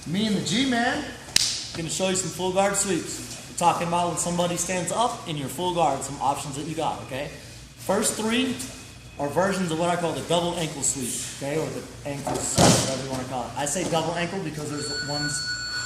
Me and the G-Man going to show you some full guard sweeps. We're talking about when somebody stands up in your full guard, some options that you got, okay? First three are versions of what I call the double ankle sweep, okay? Or the ankle sweep, whatever you want to call it. I say double ankle because there's ones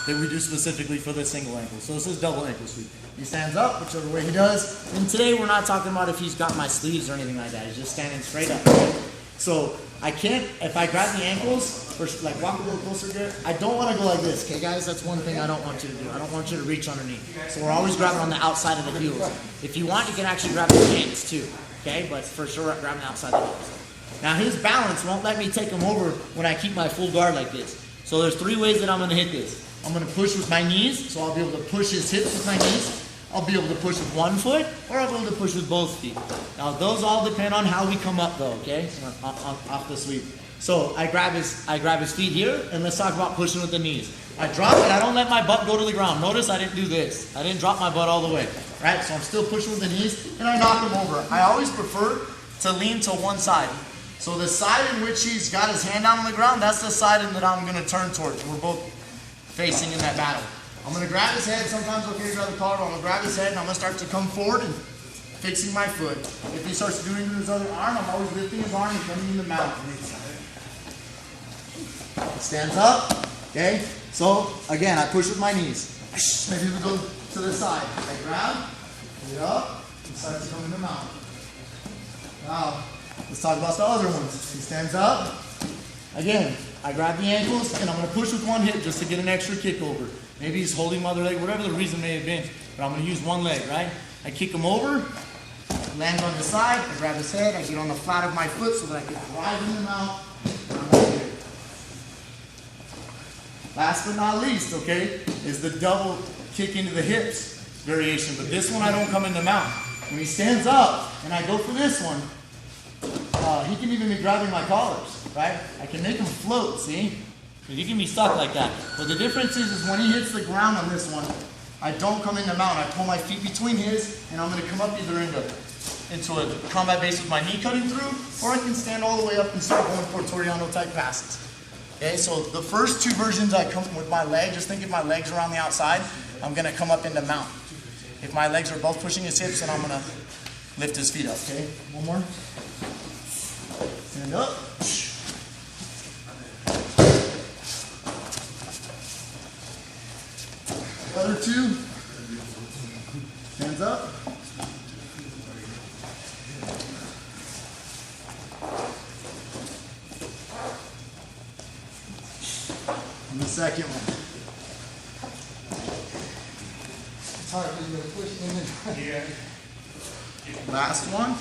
that we do specifically for the single ankle. So this is double ankle sweep. He stands up, whichever way he does. And today we're not talking about if he's got my sleeves or anything like that. He's just standing straight up. Okay? So I can't, if I grab the ankles, or like walk a little closer there, I don't want to go like this, okay guys? That's one thing I don't want you to do. I don't want you to reach underneath. So we're always grabbing on the outside of the heels. If you want, you can actually grab the pants too, okay? But for sure, grab the outside of the heels. Now his balance won't let me take him over when I keep my full guard like this. So there's three ways that I'm going to hit this. I'm going to push with my knees, so I'll be able to push his hips with my knees. I'll be able to push with one foot, or I'll be able to push with both feet. Now, those all depend on how we come up, though, okay, off the sweep. So I grab his feet here, and let's talk about pushing with the knees. I drop it. I don't let my butt go to the ground. Notice I didn't do this. I didn't drop my butt all the way, right? So I'm still pushing with the knees, and I knock him over. I always prefer to lean to one side. So the side in which he's got his hand down on the ground, that's the side that I'm going to turn towards. We're both facing in that battle. I'm going to grab his head. Sometimes okay to grab the collar, but I'm going to grab his head and I'm going to start to come forward and fixing my foot. If he starts doing it with his other arm, I'm always lifting his arm and coming in the mount. He stands up, okay? So, again, I push with my knees. Maybe we go to the side. I grab, get up, and start to come in the mount. Now, let's talk about the other ones. He stands up. Again, I grab the ankles, and I'm going to push with one hip just to get an extra kick over. Maybe he's holding my other leg, whatever the reason may have been. But I'm going to use one leg, right? I kick him over, land on the side, I grab his head, I get on the flat of my foot so that I can drive in the mount, and I'm right here. Last but not least, okay, is the double kick into the hips variation. But this one I don't come in the mount. When he stands up, and I go for this one, he can even be grabbing my collars, right? I can make him float, see? He can be stuck like that. But the difference is when he hits the ground on this one, I don't come in the mount. I pull my feet between his, and I'm going to come up either into a combat base with my knee cutting through, or I can stand all the way up and start going for Toriano type passes. Okay, so the first two versions I come with my leg, just think if my legs are on the outside, I'm going to come up into mount. If my legs are both pushing his hips, then I'm going to lift his feet up. Okay, one more. Stand up. Other two. Hands up. And the second one. It's hard because you're going to push in and yeah. Last one.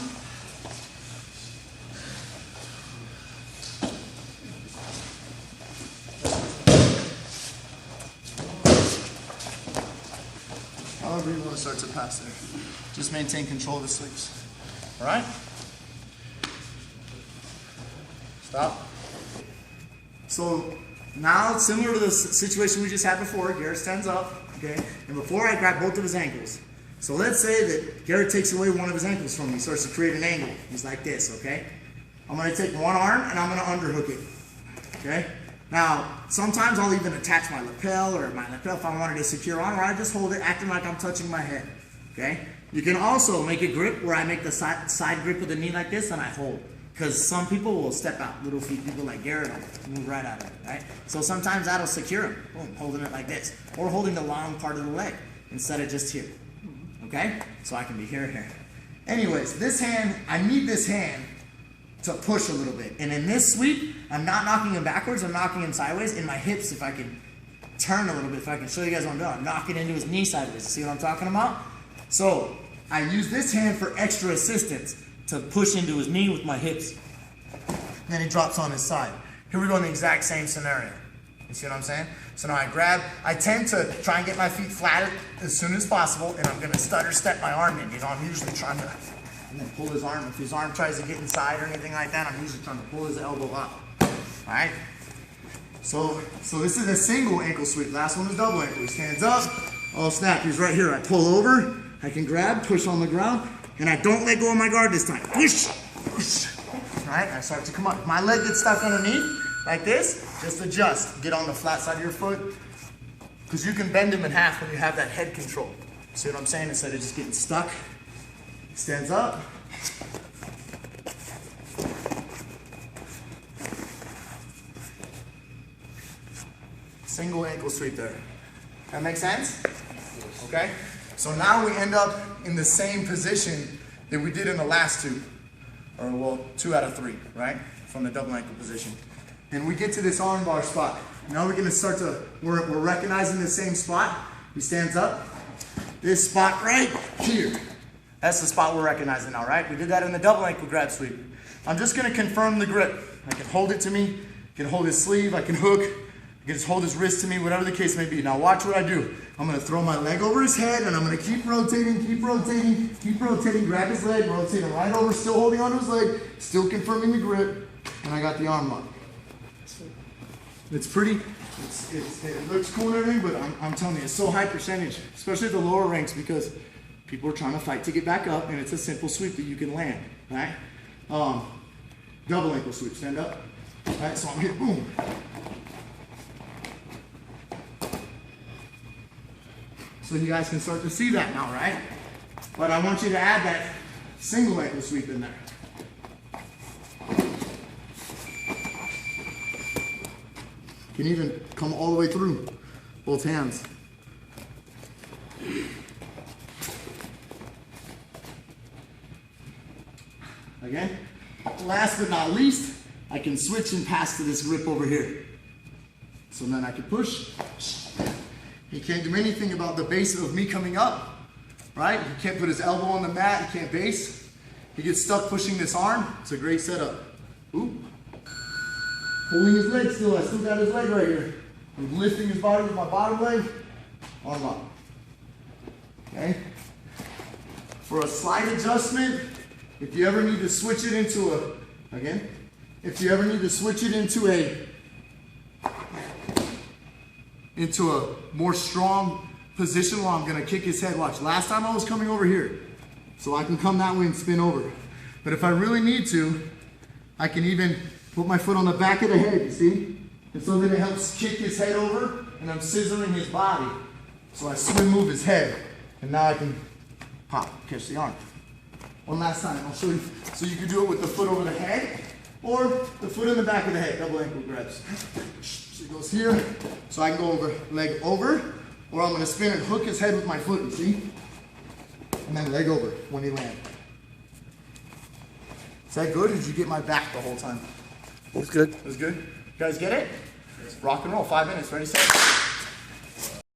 However you want to start to pass there. Just maintain control of the sweeps. All right? Stop. So now, similar to the situation we just had before, Garrett stands up, okay? And before I grab both of his ankles. So let's say that Garrett takes away one of his ankles from me, starts to create an angle. He's like this, okay? I'm going to take one arm and I'm going to underhook it, okay? Now, sometimes I'll even attach my lapel or my lapel if I wanted a secure arm, or I just hold it acting like I'm touching my head, okay? You can also make a grip where I make the side grip with the knee like this and I hold. Because some people will step out, little feet people like Garrett will move right out of it, right? So sometimes that'll secure him, boom, holding it like this. Or holding the long part of the leg instead of just here, okay? So I can be here. Anyways, this hand, I need this hand to push a little bit. And in this sweep, I'm not knocking him backwards, I'm knocking him sideways. In my hips, if I can turn a little bit, if I can show you guys what I'm doing, I'm knocking into his knee sideways. See what I'm talking about? So I use this hand for extra assistance to push into his knee with my hips. Then he drops on his side. Here we go in the exact same scenario. You see what I'm saying? So now I tend to try and get my feet flat as soon as possible, and I'm going to stutter step my arm in. You know, I'm usually trying to and then pull his arm. If his arm tries to get inside or anything like that, I'm usually trying to pull his elbow up. All right? So this is a single ankle sweep. Last one is double ankle. He stands up. Oh snap, he's right here. I pull over. I can grab, push on the ground, and I don't let go of my guard this time. Push, push. All right? I start to come up. My leg gets stuck underneath like this. Just adjust. Get on the flat side of your foot. Because you can bend him in half when you have that head control. See what I'm saying? Instead of just getting stuck. Stands up. Single ankle sweep there. That make sense? Okay? So now we end up in the same position that we did in the last two. Or well, 2 out of 3, right? From the double ankle position. And we get to this arm bar spot. Now we're gonna start to, we're recognizing the same spot. He stands up. This spot right here. That's the spot we're recognizing now, right? We did that in the double ankle grab sweep. I'm just gonna confirm the grip. I can hold it to me, I can hold his sleeve, I can hook, I can just hold his wrist to me, whatever the case may be. Now watch what I do. I'm gonna throw my leg over his head and I'm gonna keep rotating, keep rotating, keep rotating, grab his leg, rotate him right over, still holding onto his leg, still confirming the grip, and I got the arm lock. It's pretty, it looks cool and everything, but I'm telling you, it's so high percentage, especially at the lower ranks, because people are trying to fight to get back up, and it's a simple sweep that you can land, right? Double ankle sweep, stand up. All right, so I'm here, boom. So you guys can start to see that now, right? But I want you to add that single ankle sweep in there. You can even come all the way through, both hands. Again, last but not least, I can switch and pass to this grip over here. So then I can push. He can't do anything about the base of me coming up, right? He can't put his elbow on the mat, he can't base. He gets stuck pushing this arm. It's a great setup. Ooh. Holding his leg still, I still got his leg right here. I'm lifting his body with my bottom leg, arm up. Okay? For a slight adjustment, if you ever need to switch it into a, again, if you ever need to switch it into a more strong position while I'm gonna kick his head, watch. Last time I was coming over here, so I can come that way and spin over. But if I really need to, I can even put my foot on the back of the head, you see? And so then it helps kick his head over, and I'm scissoring his body. So I swim move his head, and now I can pop, catch the arm. One last time, I'll show you. So you can do it with the foot over the head, or the foot in the back of the head, double ankle grabs. So it goes here, so I can go over, leg over, or I'm gonna spin and hook his head with my foot, you see? And then leg over when he lands. Is that good, or did you get my back the whole time? It's good. It was good? You guys get it? Rock and roll, 5 minutes, ready, set.